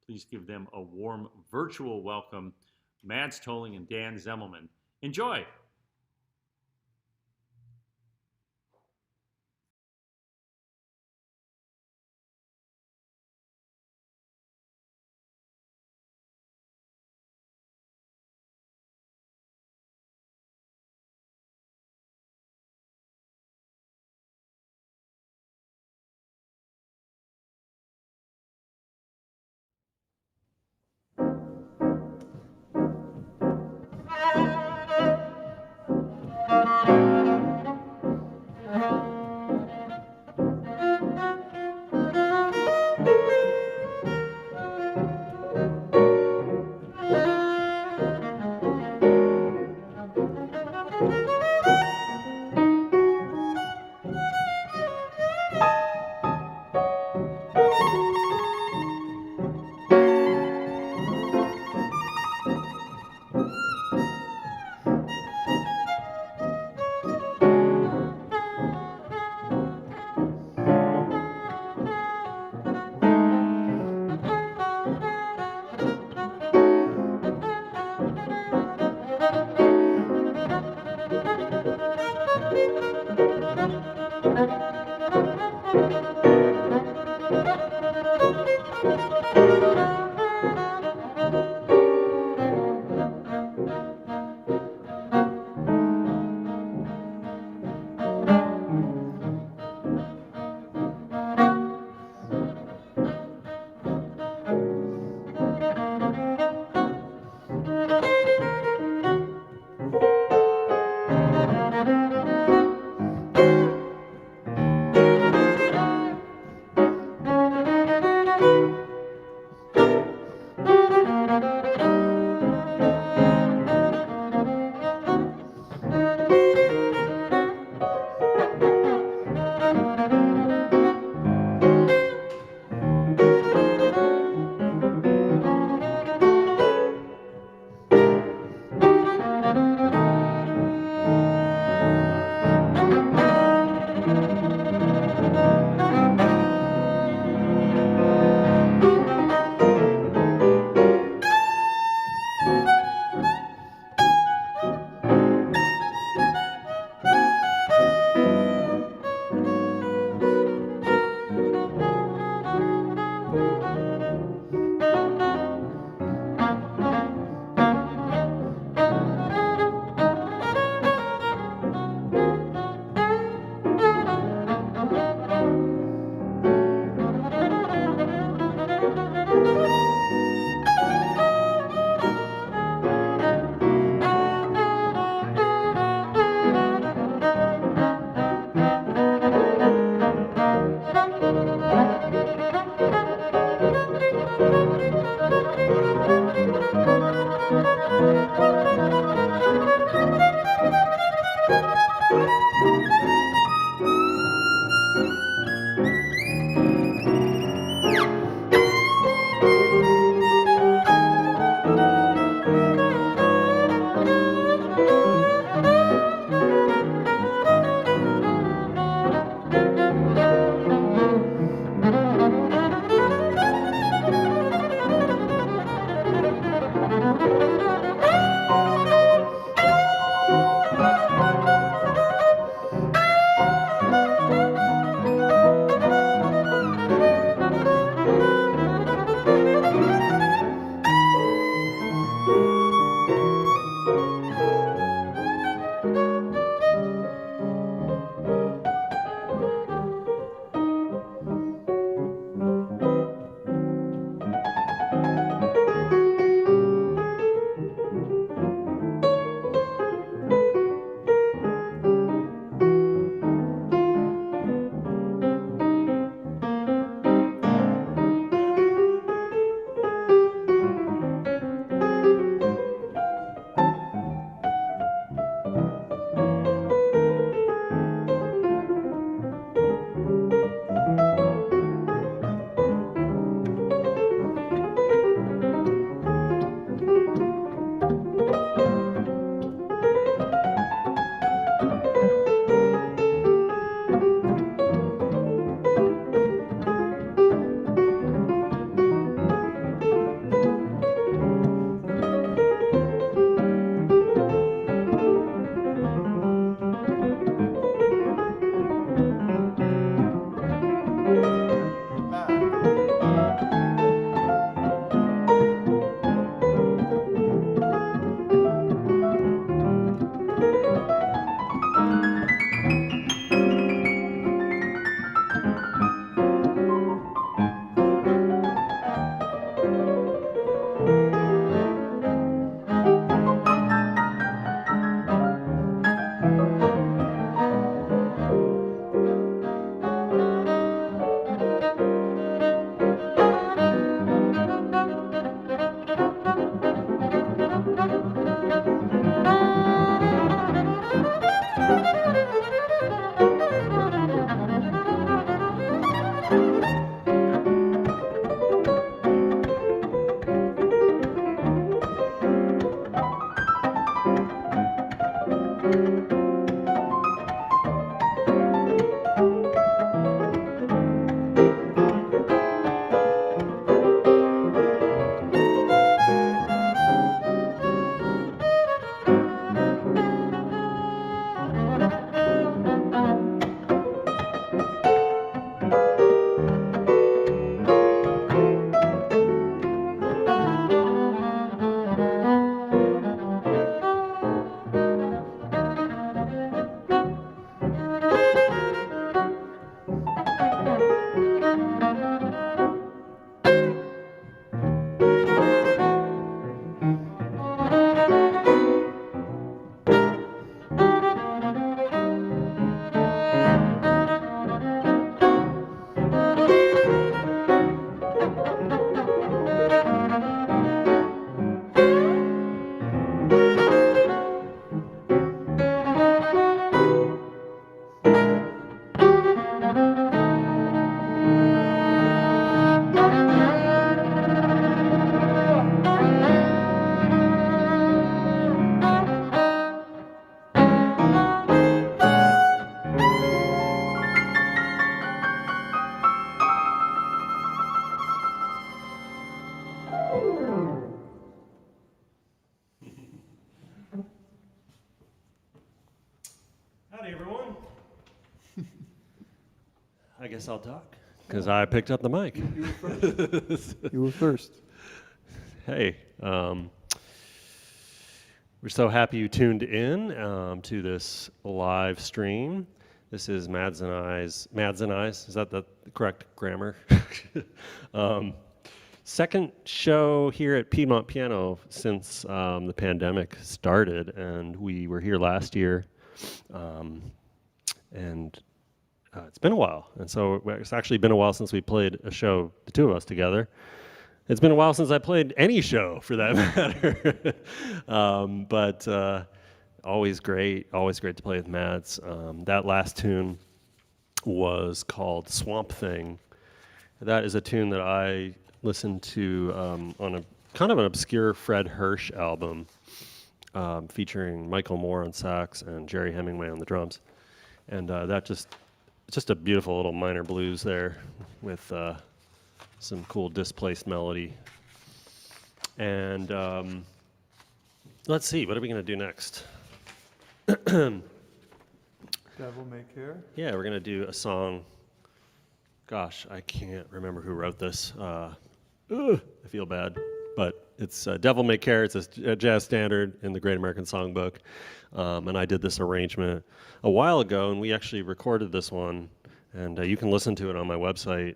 Please give them a warm virtual welcome. Mads Tolling and Dan Zemelman. Enjoy. guess I'll talk because I picked up the mic. You were first. You were first. Hey, we're so happy you tuned in to this live stream. This is Mads and I's, is that the correct grammar? Second show here at Piedmont Piano since the pandemic started, and we were here last year, and it's been a while. And so it's actually been a while since we played a show, the two of us together. It's been a while since I played any show, for that matter. But always great to play with Mads. That last tune was called Swamp Thing. That is a tune that I listened to on a kind of an obscure Fred Hirsch album featuring Michael Moore on sax and Jerry Hemingway on the drums. And it's just a beautiful little minor blues there with some cool displaced melody. And let's see, what are we going to do next? Devil May Care? Yeah, we're going to do a song. Gosh, I can't remember who wrote this. I feel bad. But it's Devil May Care. It's a jazz standard in the Great American Songbook. And I did this arrangement a while ago, and we actually recorded this one. And you can listen to it on my website,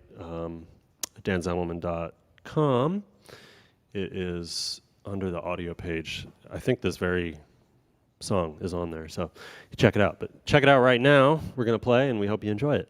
danzemelman.com. It is under the audio page. I think this very song is on there, so check it out. But check it out right now. We're going to play, and we hope you enjoy it.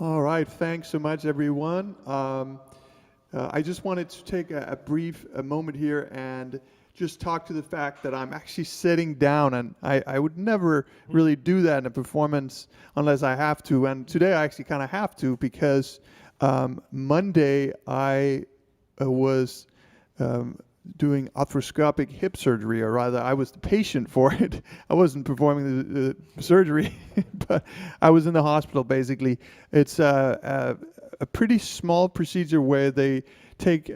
All right, thanks so much, everyone. I just wanted to take a brief moment here and just talk to the fact that I'm actually sitting down, and I would never really do that in a performance unless I have to. And today I actually kind of have to because Monday I was doing arthroscopic hip surgery, or rather I was the patient for it. I wasn't performing the surgery, but I was in the hospital basically. It's a pretty small procedure where they take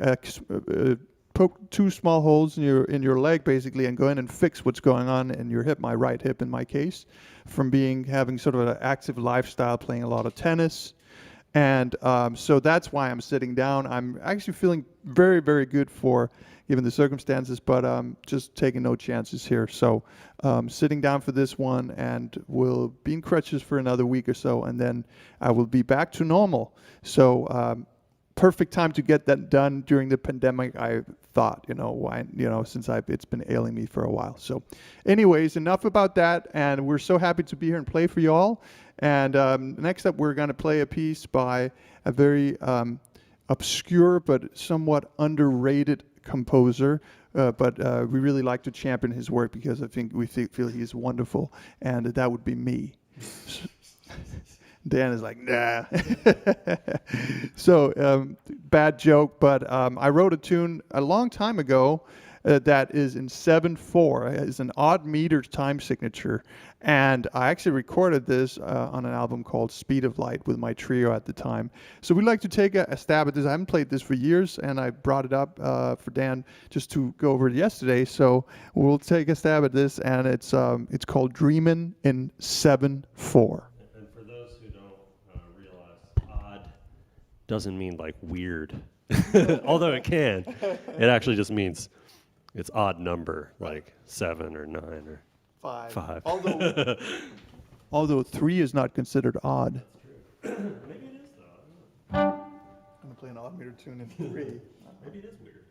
poke two small holes in your leg basically and go in and fix what's going on in your hip, my right hip in my case, from having sort of an active lifestyle, playing a lot of tennis. And so that's why I'm sitting down. I'm actually feeling very, very good given the circumstances, but just taking no chances here. So sitting down for this one, and will be in crutches for another week or so, and then I will be back to normal. So perfect time to get that done during the pandemic, I thought, since it's been ailing me for a while. So anyways, enough about that, and we're so happy to be here and play for you all. And next up, we're going to play a piece by a very obscure but somewhat underrated composer, but we really like to champion his work because I think we feel he's wonderful, and that would be me. Dan is like, nah. So, bad joke, but I wrote a tune a long time ago that is in 7/4. It's an odd meter time signature. And I actually recorded this on an album called Speed of Light with my trio at the time. So we'd like to take a stab at this. I haven't played this for years, and I brought it up for Dan just to go over it yesterday. So we'll take a stab at this, and it's called Dreamin' in 7/4. And for those who don't realize, odd doesn't mean like weird, although it can. It actually just means it's odd number, like 7 or 9 or 5. Although 3 is not considered odd. Maybe it is though. I don't know. I'm gonna play an odd meter tune in 3. Maybe it is weird.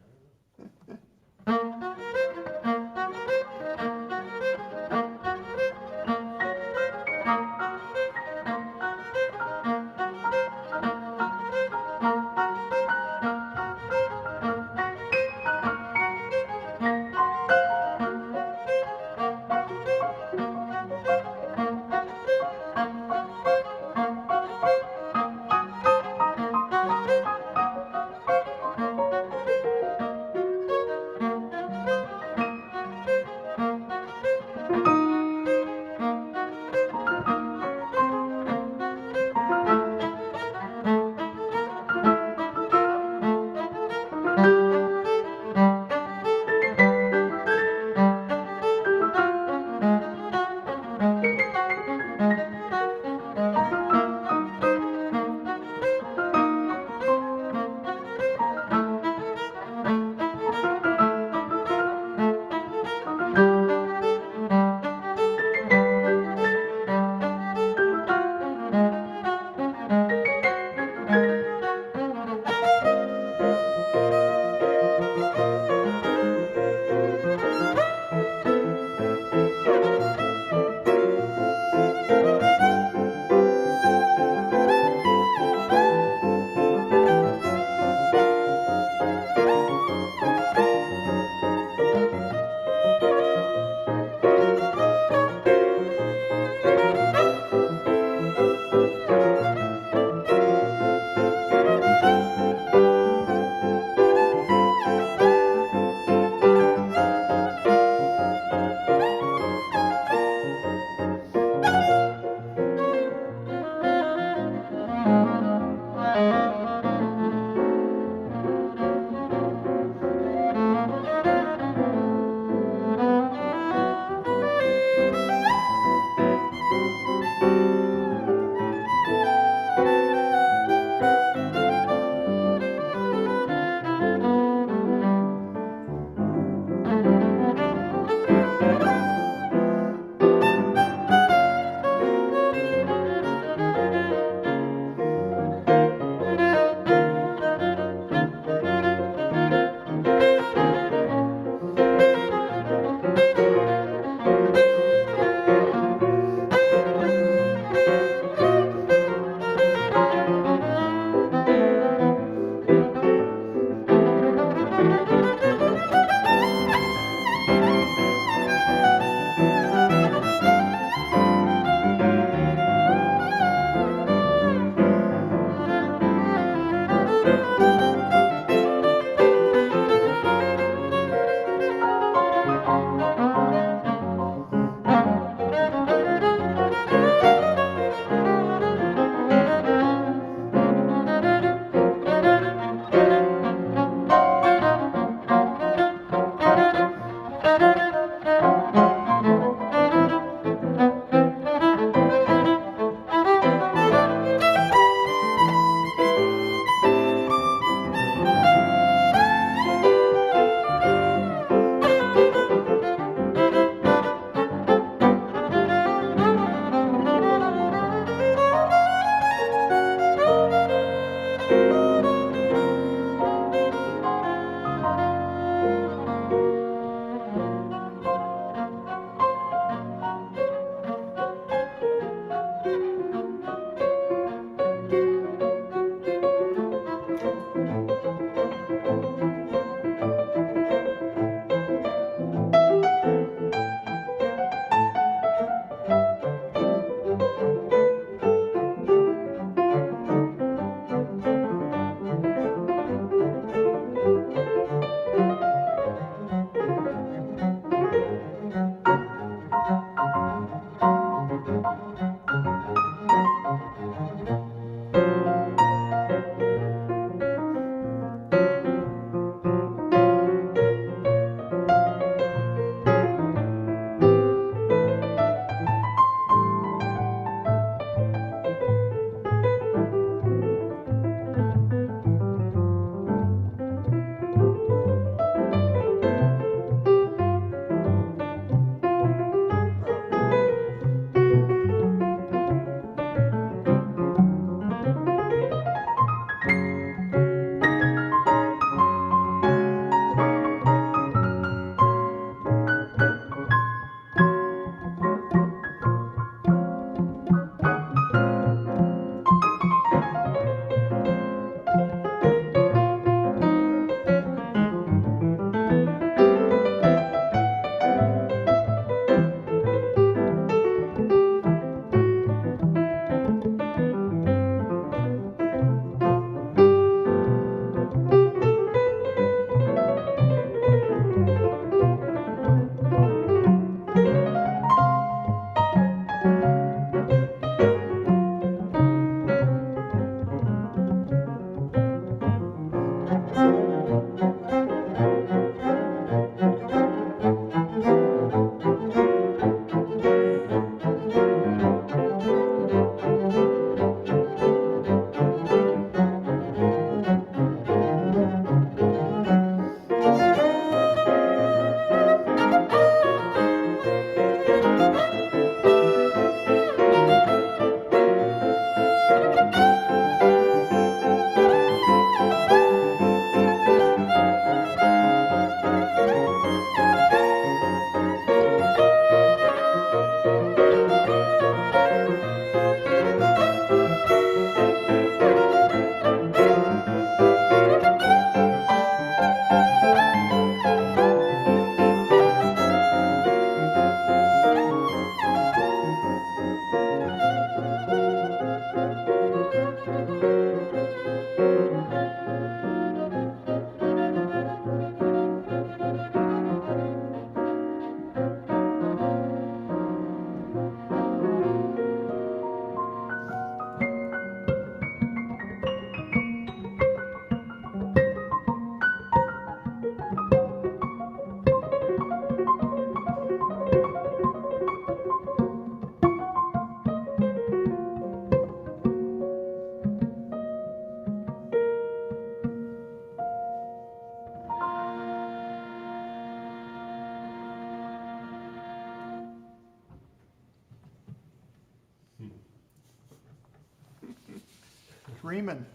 Dreaming.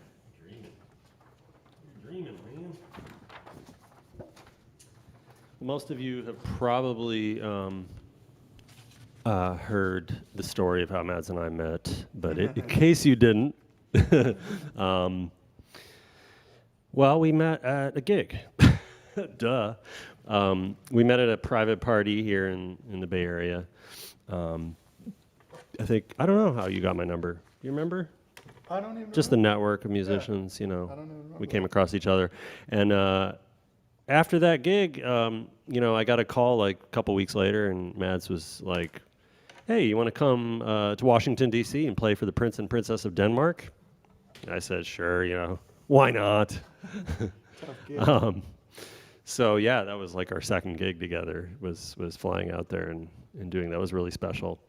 Dreaming, man. Most of you have probably heard the story of how Mads and I met, but in case you didn't, well, we met at a gig. Duh. We met at a private party here in the Bay Area. I don't know how you got my number. You remember? I don't even Just the remember. network of musicians, I don't even remember. we came across each other. And after that gig, I got a call like a couple weeks later, and Mads was like, hey, you want to come to Washington, D.C. and play for the Prince and Princess of Denmark? And I said, sure, why not? Tough gig. So yeah, that was like our second gig together, was flying out there and doing that. Was really special.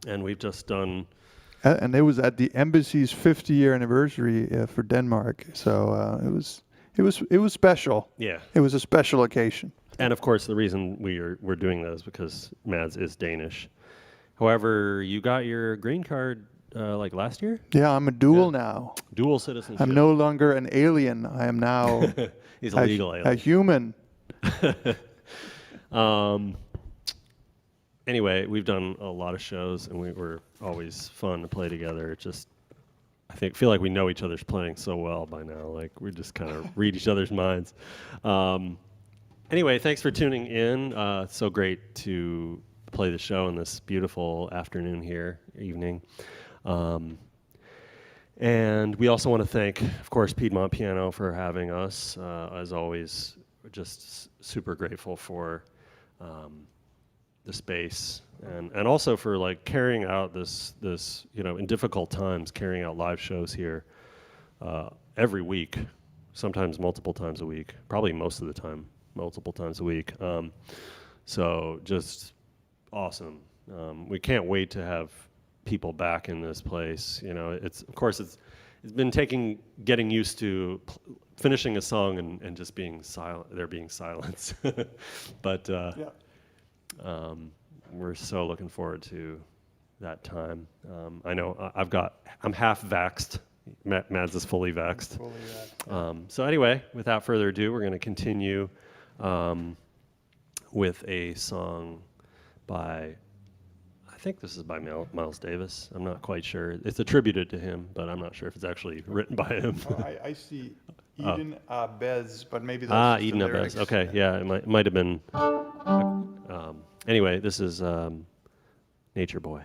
And we've just done... And it was at the embassy's 50-year anniversary for Denmark, so it was special. Yeah. It was a special occasion. And of course, the reason we're doing that is because Mads is Danish. However, you got your green card like last year? Yeah, I'm a dual now. Dual citizenship. I'm no longer an alien. I am now He's a legal a alien. human. Anyway, we've done a lot of shows, and we were always fun to play together. I feel like we know each other's playing so well by now. Like, we just kind of read each other's minds. Anyway, thanks for tuning in. It's so great to play the show in this beautiful afternoon here, evening. And we also want to thank, of course, Piedmont Piano for having us. As always, we're just super grateful for the space, and also for like carrying out this in difficult times, carrying out live shows here every week, sometimes multiple times a week, probably most of the time multiple times a week. So just awesome. We can't wait to have people back in this place. It's been getting used to finishing a song and just being silent, there being silence. But we're so looking forward to that time. I know I'm half vaxxed. Mads is fully vaxxed. So anyway, without further ado, we're going to continue with a song by, I think this is by Miles Davis. I'm not quite sure. It's attributed to him, but I'm not sure if it's actually written by him. I see Eden Abez, but maybe that's just Eden the Abez. lyrics. Okay, yeah, it might have been. Anyway, this is Nature Boy.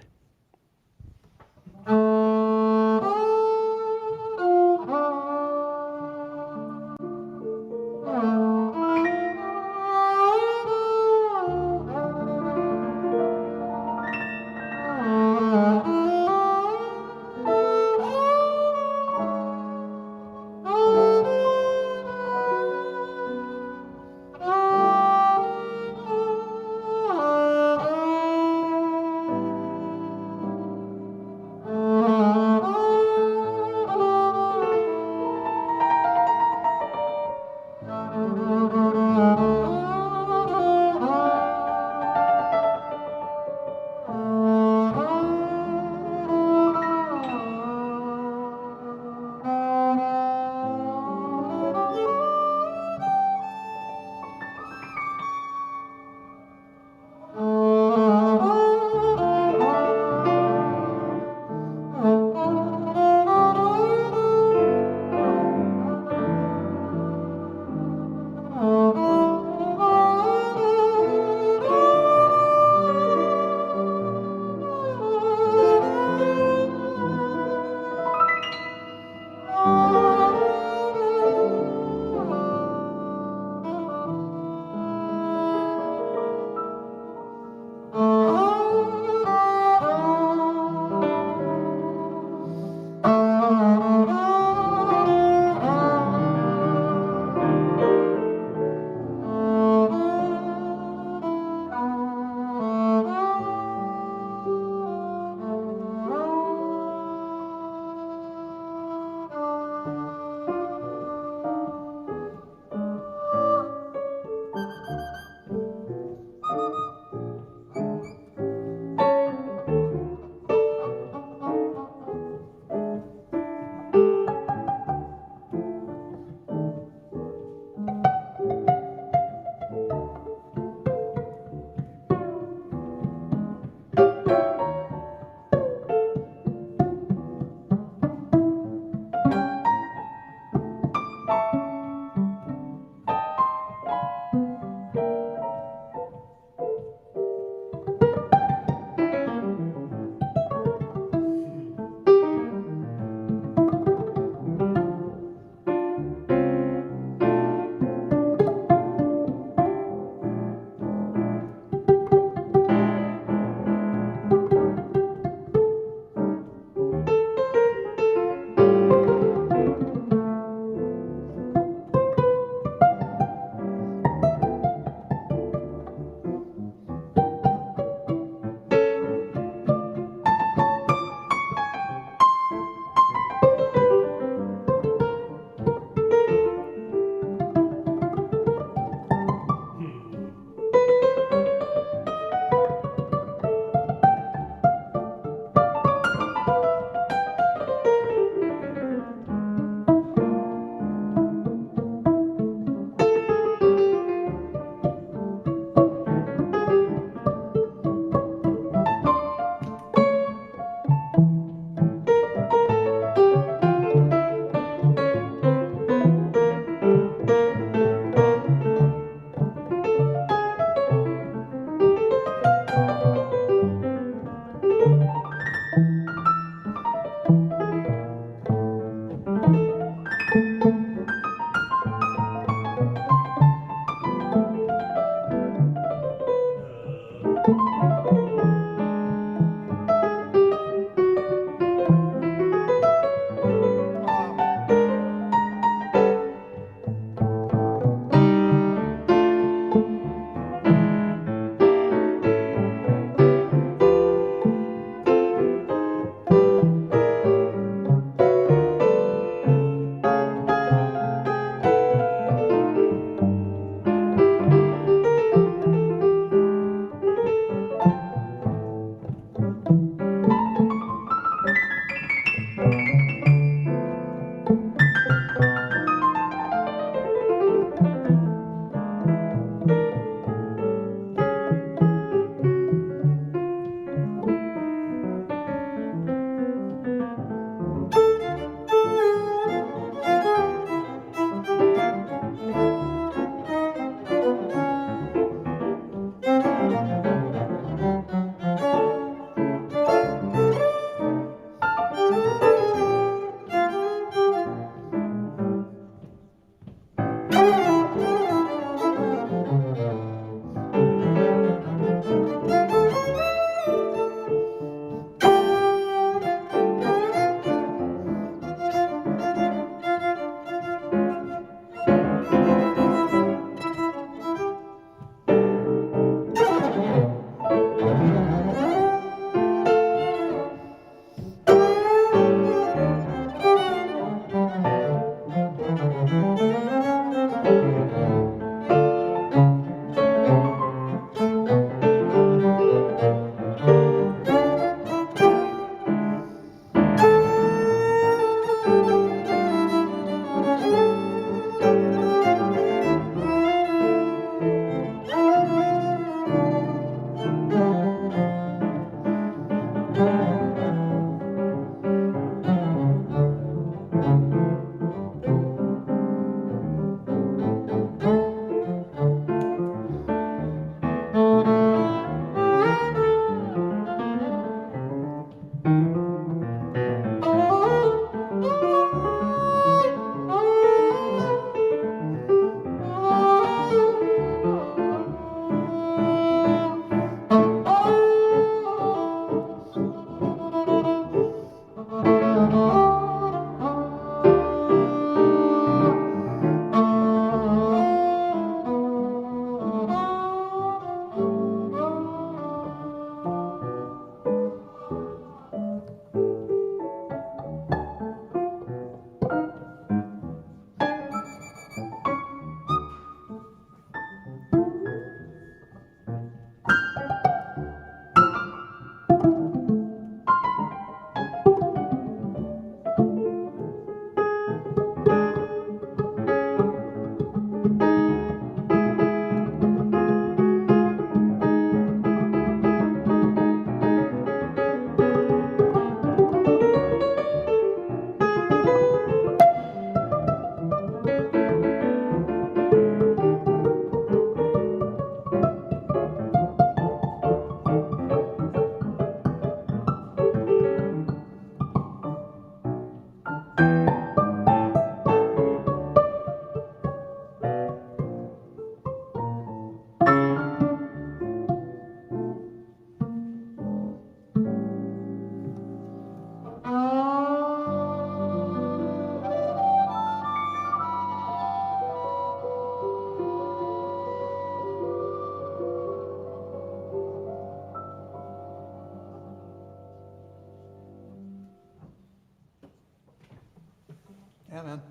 Yeah, man.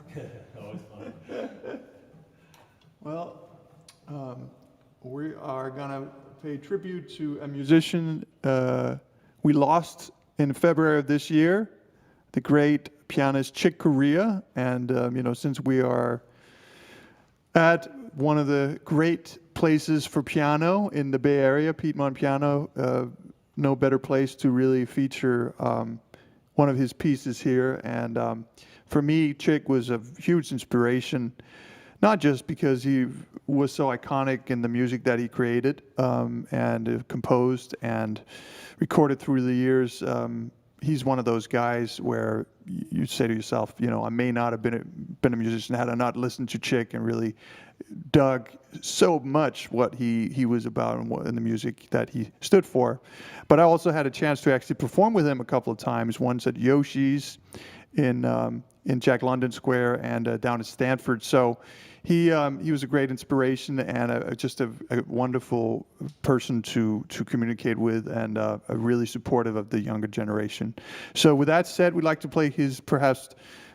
Always fun. Well, we are going to pay tribute to a musician we lost in February of this year, the great pianist Chick Corea. And, since we are at one of the great places for piano in the Bay Area, Piedmont Piano, no better place to really feature one of his pieces here. And for me, Chick was a huge inspiration, not just because he was so iconic in the music that he created and composed and recorded through the years. He's one of those guys where you say to yourself, I may not have been a musician had I not listened to Chick and really dug so much what he was about and the music that he stood for. But I also had a chance to actually perform with him a couple of times, once at Yoshi's in Jack London Square and down at Stanford. So he was a great inspiration and just a wonderful person to communicate with, and really supportive of the younger generation. So with that said, we'd like to play his perhaps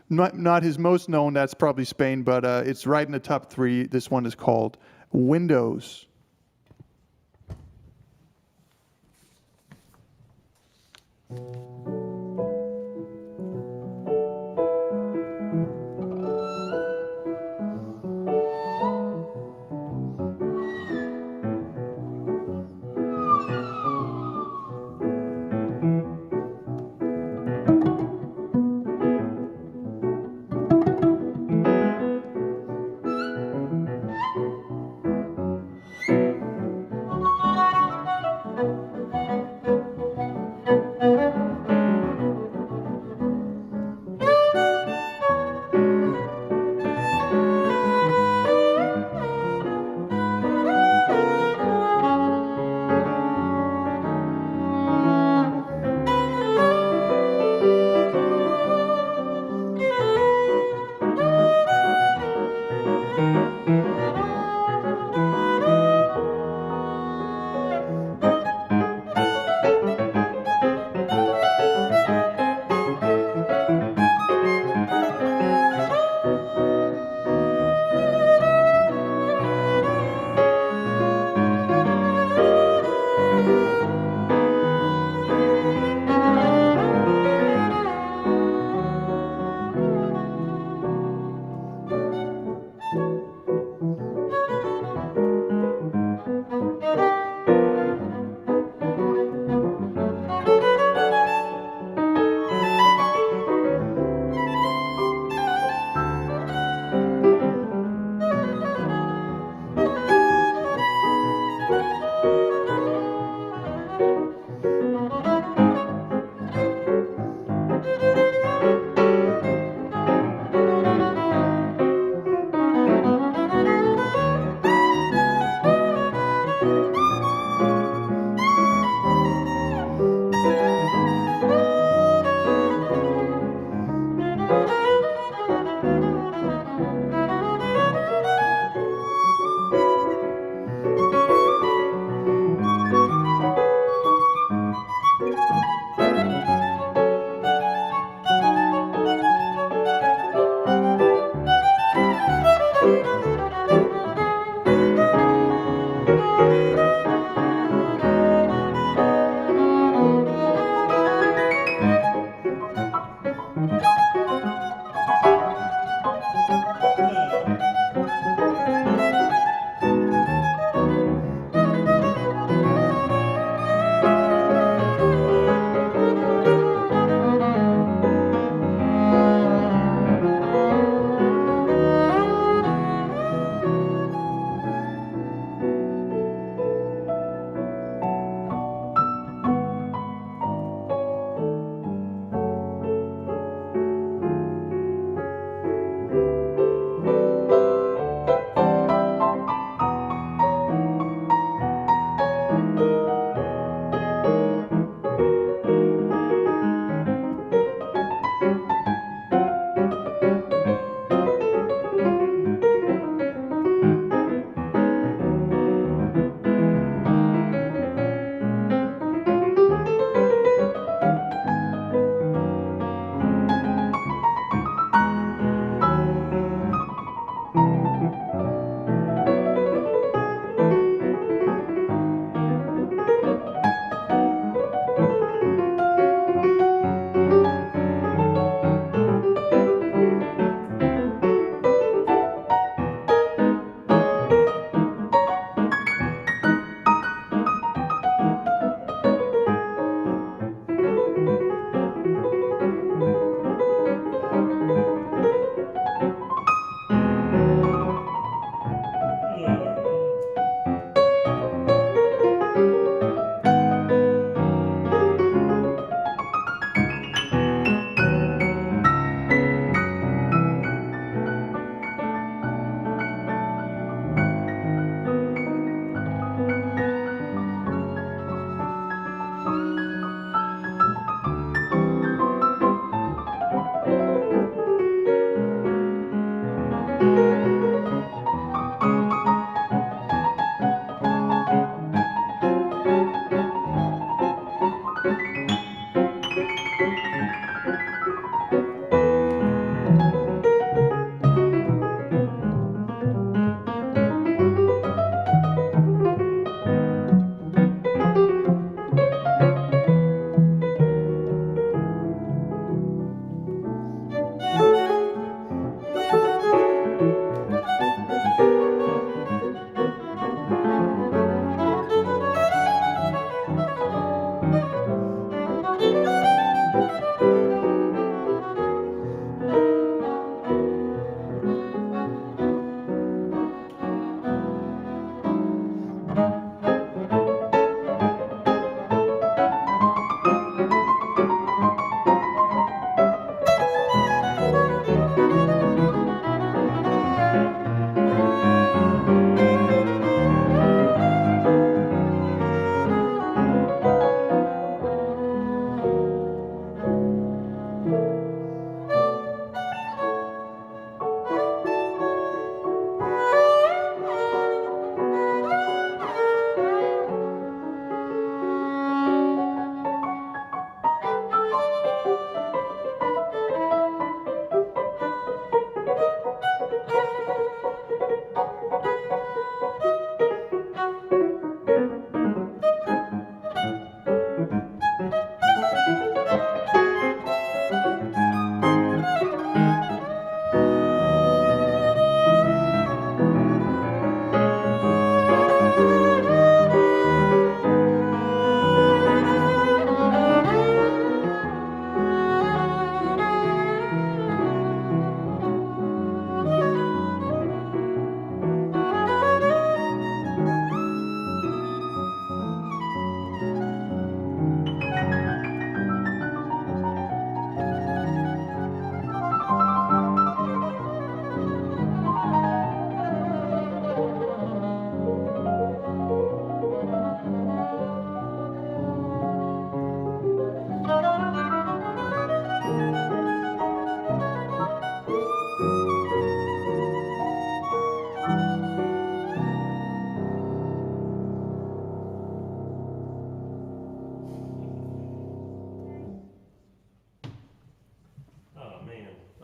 not his most known, that's probably Spain, but it's right in the top 3. This one is called Windows.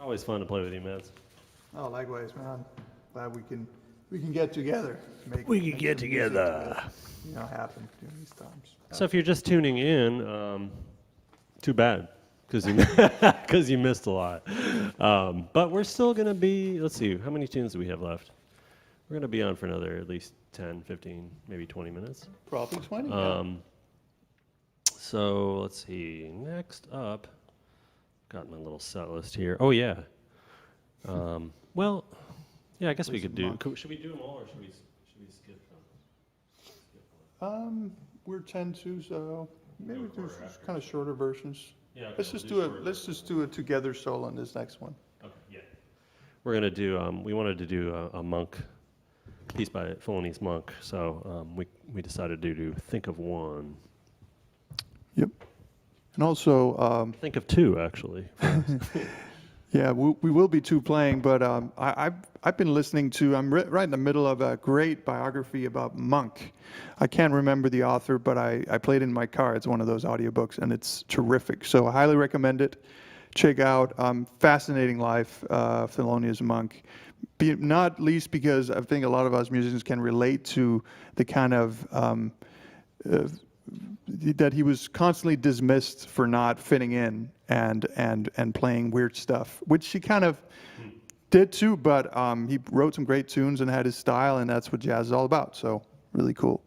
Always fun to play with you, Mads. Oh, likewise, man. Glad we can get together. Make We can make get some music together. happen during these times. So if you're just tuning in, too bad, because you because you missed a lot. But we're still gonna be. Let's see, how many tunes do we have left? We're gonna be on for another at least 10, 15, maybe 20 minutes. Probably 20. So let's see. Next up, got my little set list here. Oh yeah. Well, yeah. I guess we could do. Should we do them all, or should we skip them? We're 10-2, so maybe we do kind of shorter versions. Yeah. Let's just do it. Let's just do a together solo on this next one. Okay. Yeah. We're gonna do. We wanted to do a monk piece by Thelonious Monk, so we decided to do "Think of One." Yep. And also, Think of two, actually. yeah, we will be two playing, but I've been listening to. I'm right in the middle of a great biography about Monk. I can't remember the author, but I played it in my car. It's one of those audiobooks, and it's terrific. So I highly recommend it. Check out fascinating life of Thelonious Monk. Not least because I think a lot of us musicians can relate to the kind of that he was constantly dismissed for not fitting in and playing weird stuff, which he kind of did too. But he wrote some great tunes and had his style, and that's what jazz is all about. So really cool.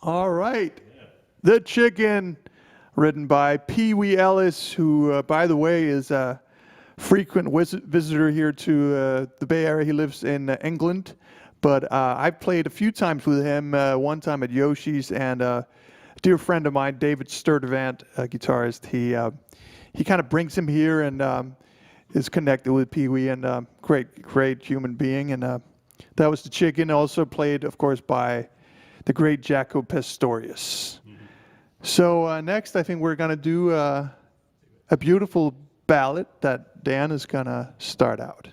All right. The Chicken, written by Pee Wee Ellis, who, by the way, is a frequent visitor here to the Bay Area. He lives in England, but I've played a few times with him, one time at Yoshi's, and a dear friend of mine, David Sturdivant, a guitarist, he kind of brings him here and is connected with Pee Wee, and great human being. And that was The Chicken, also played, of course, by the great Jaco Pastorius. So next, I think we're going to do a beautiful ballad that Dan is going to start out.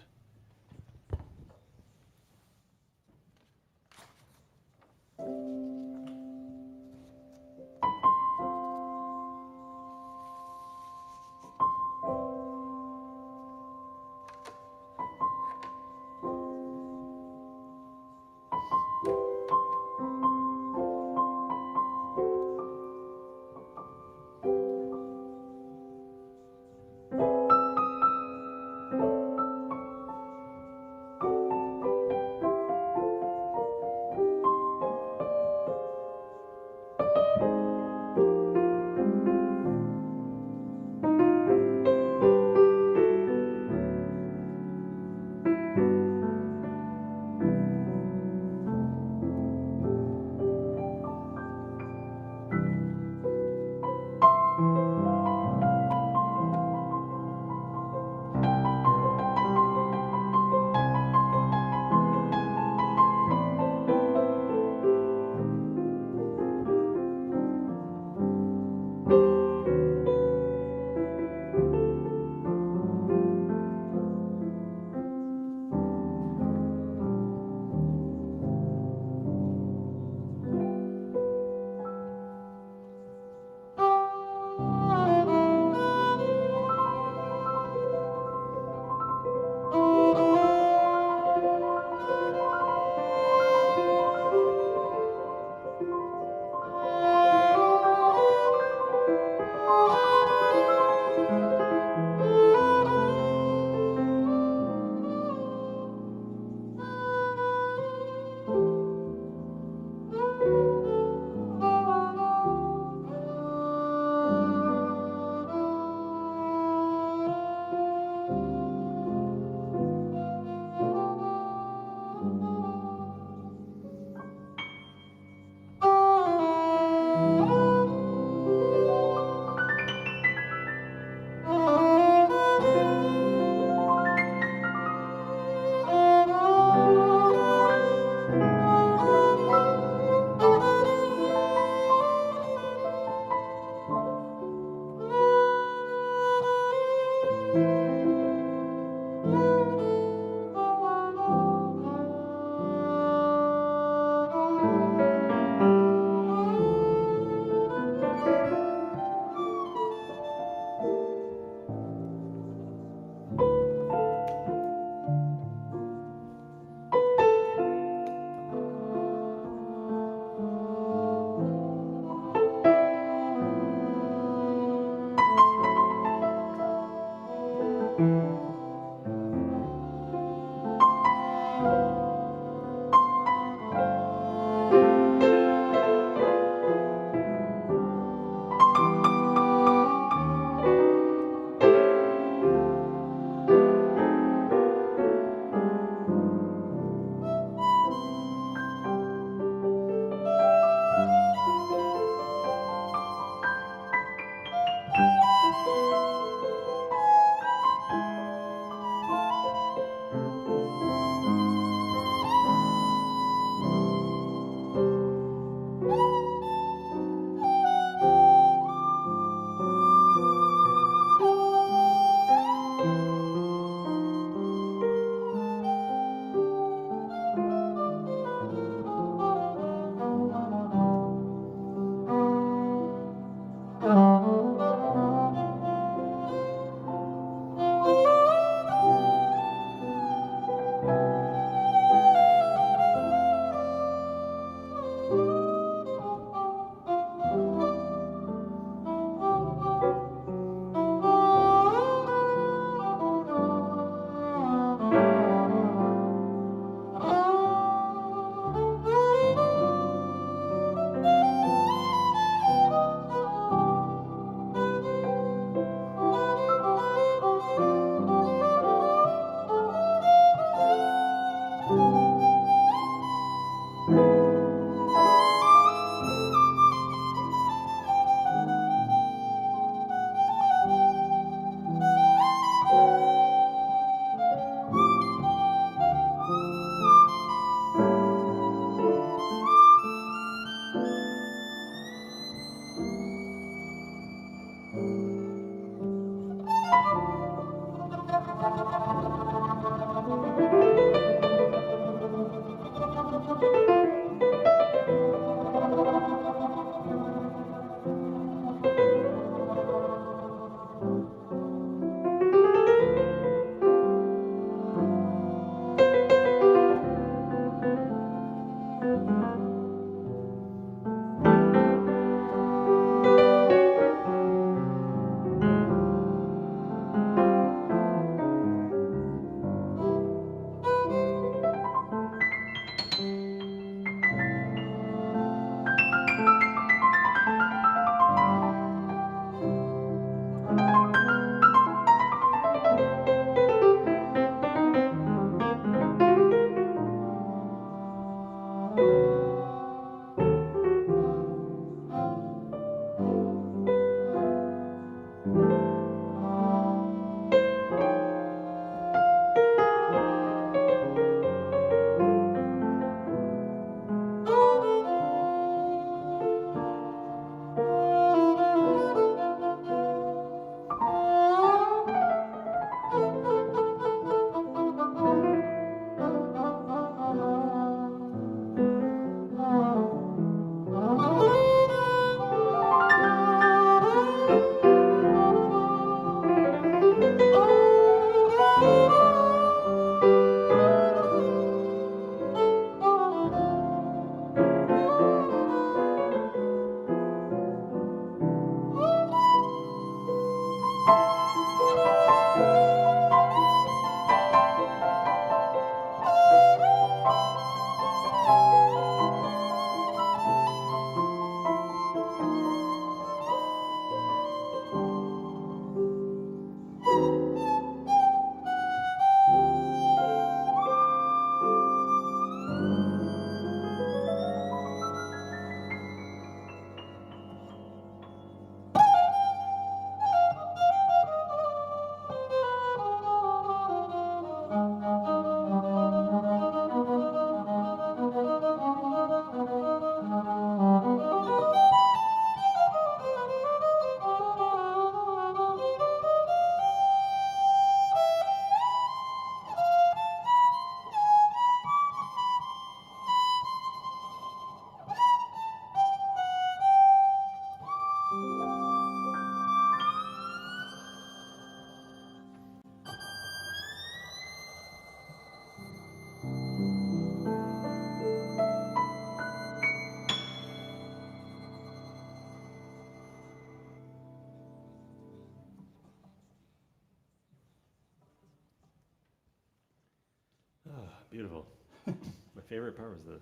Beautiful. My favorite part was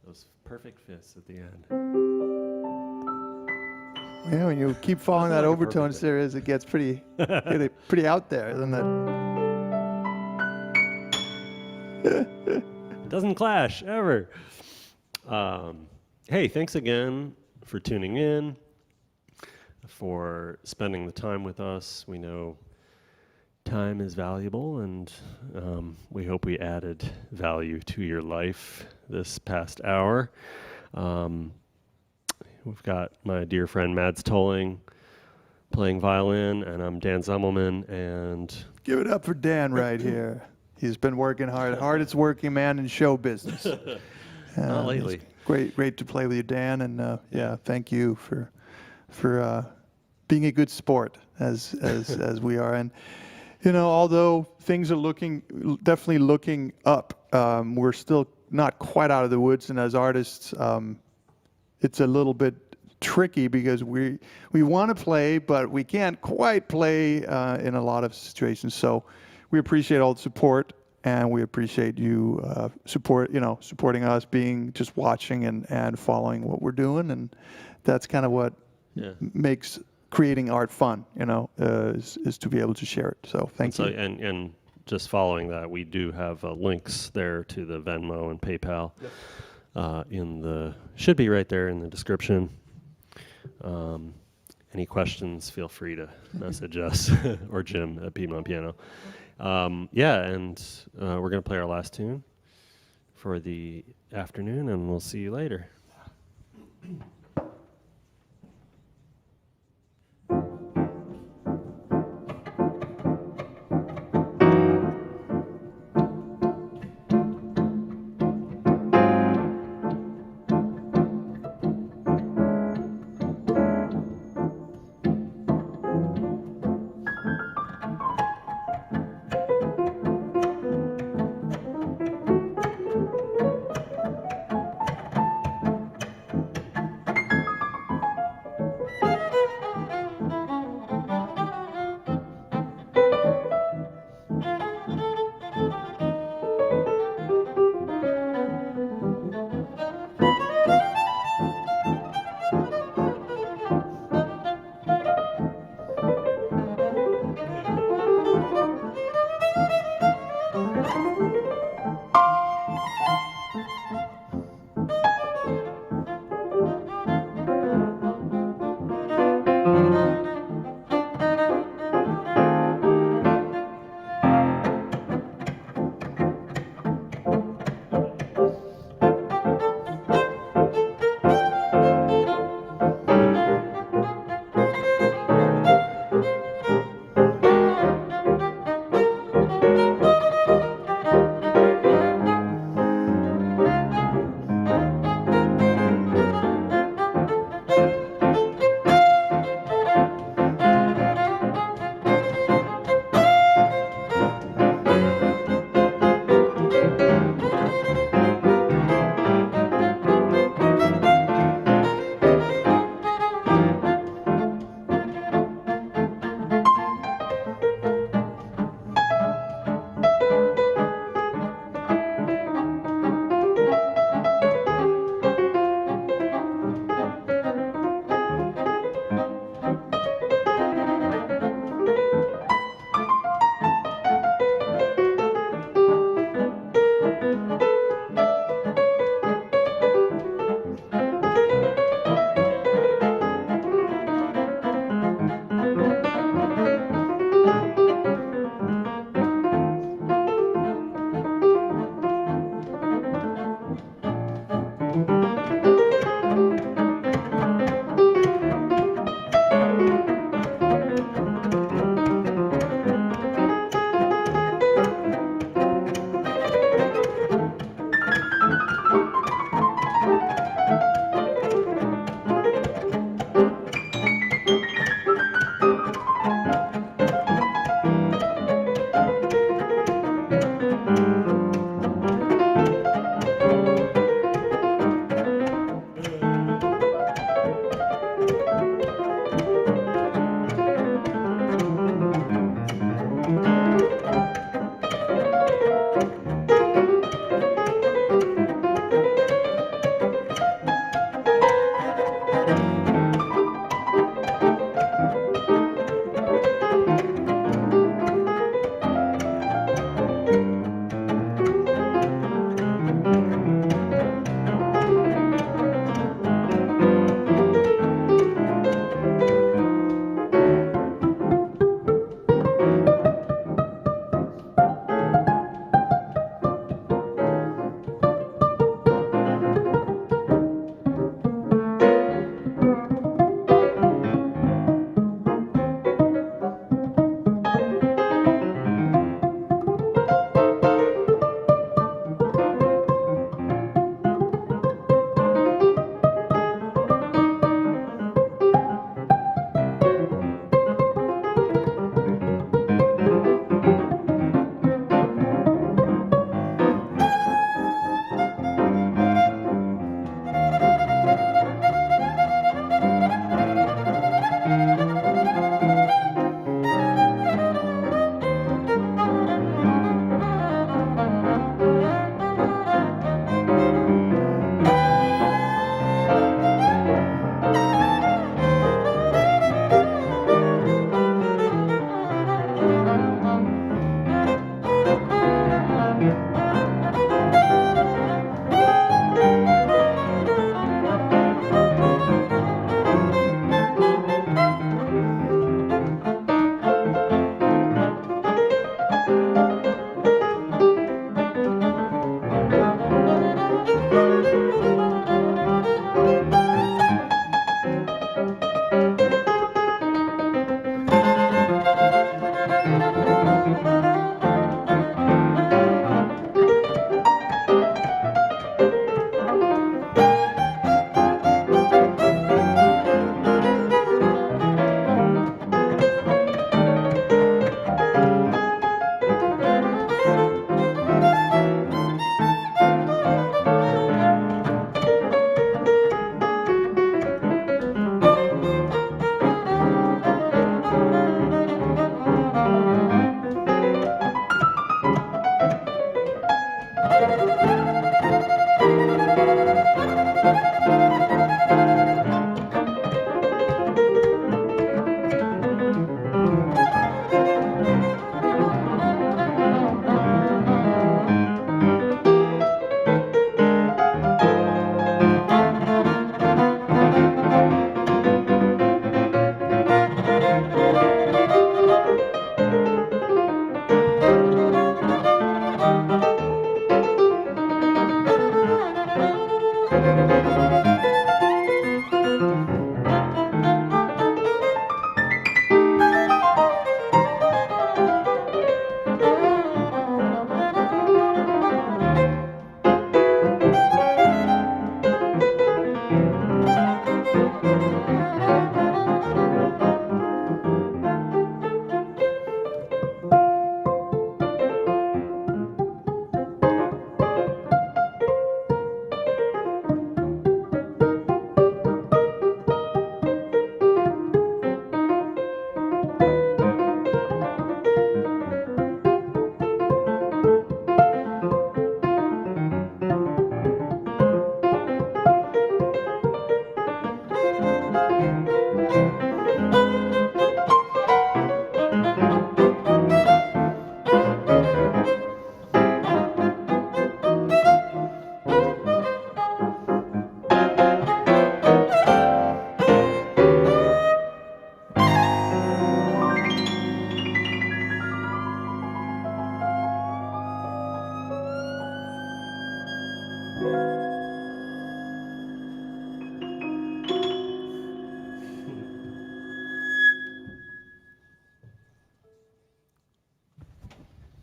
those perfect fifths at the end. Yeah, when you keep following that Like a overtone perfect series, it gets pretty out there, doesn't it? Doesn't clash ever. Hey, thanks again for tuning in, for spending the time with us. We know time is valuable, and we hope we added value to your life this past hour. We've got my dear friend Mads Tolling playing violin, and I'm Dan Zemelman, and Give it up for Dan right here. He's been working hard. Hardest working man in show business. not lately. It's great to play with you, Dan, and yeah, thank you for being a good sport as we are. And you know, although things are definitely looking up, we're still not quite out of the woods, and as artists, it's a little bit tricky because we want to play, but we can't quite play in a lot of situations. So we appreciate all the support, and we appreciate you supporting us, being just watching and following what we're doing, and that's kind of what makes creating art fun, is to be able to share it. So thank you. And just following that, we do have links there to the Venmo and PayPal. Yep. Should be right there in the description. Any questions, feel free to message us or Jim at Piedmont Piano. And we're going to play our last tune for the afternoon, and we'll see you later.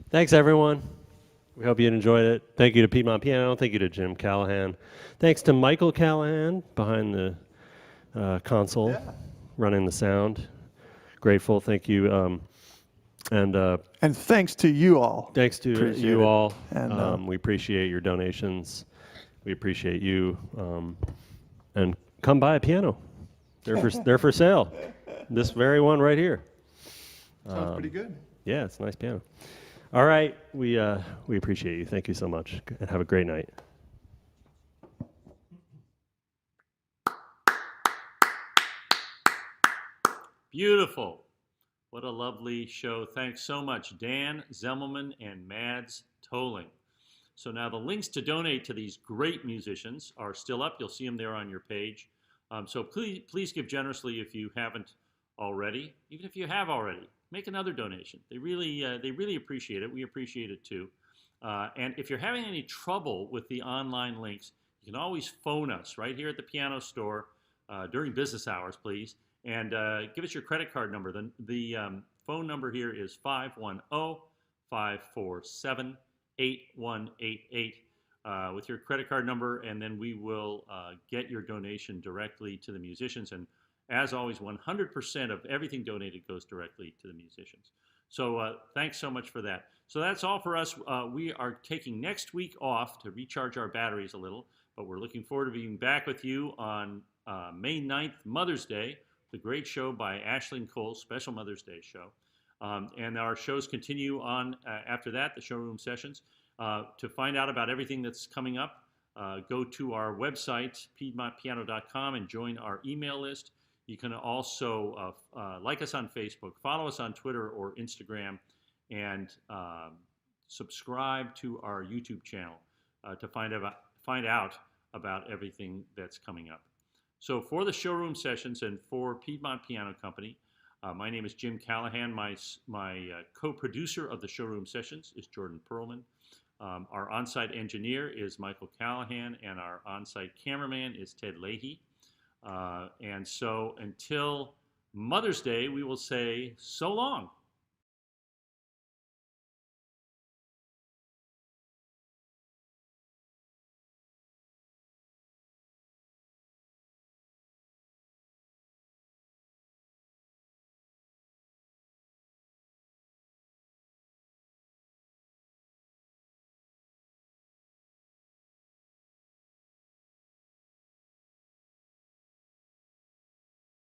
Thanks, everyone. We hope you enjoyed it. Thank you to Piedmont Piano. Thank you to Jim Callahan. Thanks to Michael Callahan behind the console, Yeah. running the sound. Grateful. Thank you. And thanks to you all. Thanks to Appreciate you it. all. And We appreciate your donations. We appreciate you. And come buy a piano. They're for sale. This very one right here. sounds pretty good. Yeah, it's a nice piano. All right, we appreciate you. Thank you so much, and have a great night. Beautiful. What a lovely show. Thanks so much, Dan Zemelman and Mads Tolling. So now the links to donate to these great musicians are still up. You'll see them there on your page. So please give generously if you haven't already. Even if you have already, make another donation. They really appreciate it. We appreciate it too. And if you're having any trouble with the online links, you can always phone us right here at the piano store during business hours, please. And give us your credit card number. The phone number here is 510-547-8188 with your credit card number, and then we will get your donation directly to the musicians. And as always, 100% of everything donated goes directly to the musicians. So thanks so much for that. So that's all for us. We are taking next week off to recharge our batteries a little, but we're looking forward to being back with you on May 9th, Mother's Day, the great show by Ashlyn Cole, special Mother's Day show. And our shows continue on after that, the showroom sessions. To find out about everything that's coming up, go to our website, piedmontpiano.com, and join our email list. You can also like us on Facebook, follow us on Twitter or Instagram, and subscribe to our YouTube channel to find out about everything that's coming up. So for the showroom sessions and for Piedmont Piano Company, my name is Jim Callahan. My co-producer of the showroom sessions is Jordan Perlman. Our on-site engineer is Michael Callahan, and our on-site cameraman is Ted Leahy. And so until Mother's Day, we will say so long.